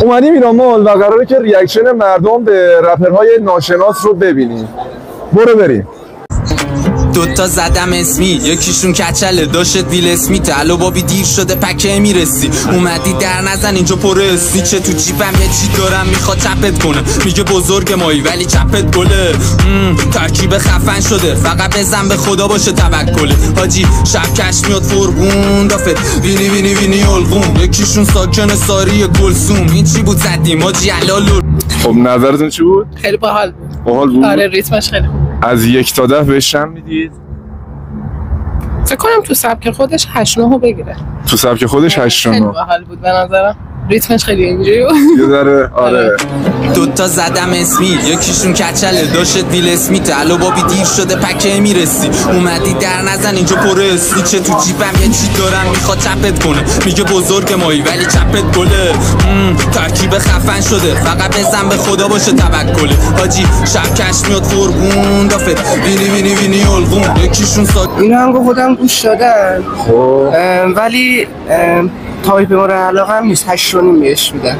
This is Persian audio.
اومدیم ایران مال و قراره که ریاکشن مردم به رپرهای ناشناس رو ببینیم. برو بریم. دوتا زدم اسمی، یکیشون کچله داشت ویل اسمیت. الو بابی دیر شده پکه میرسی، اومدی در نزن اینجا پر اسمی. چه تو جیبم یه چی دارم میخواد چپت کنه، میگه بزرگ مایی ولی چپت گله. ترکیب خفن شده فقط بزن به خدا باشه توکله. حاجی شب کش میاد فرگون دافت وینی وینی وینی الگون. یکیشون ساکن ساری گلسوم. این چی بود زدیم حاجی علالو. خب نظرتون چی بود؟ خیلی باحال بود. باحال بود؟ آره ریتمش خیلی خوب. از 1 تا 10 بهش چند میدید؟ فکر کنم تو سبک خودش 8 9 بگیره. تو سبک خودش 8 9. خیلی باحال بود به نظرم. ریتمش خیلی اینجوری بود. یه ذره آره. دوتا زدم اسمی، یکیشون کچله داشت ویل اسمیت. الو بابی دیر شده پکه میرسی، اومدی در نزن اینجا پر اسمی. چه تو جیبم یه چی دارم میخواد چپت کنه، میگه بزرگ مایی ولی چپت گله. ترکیب خفن شده فقط بزن به خدا باشه توکله. حاجی شب کش میاد فرگون دافت وینی وینی وینی الگون. یکیشون این آهنگو خودم گوش دادم خب ولی تایپ مورد علاقه هم نیست. 8 بهش میدم.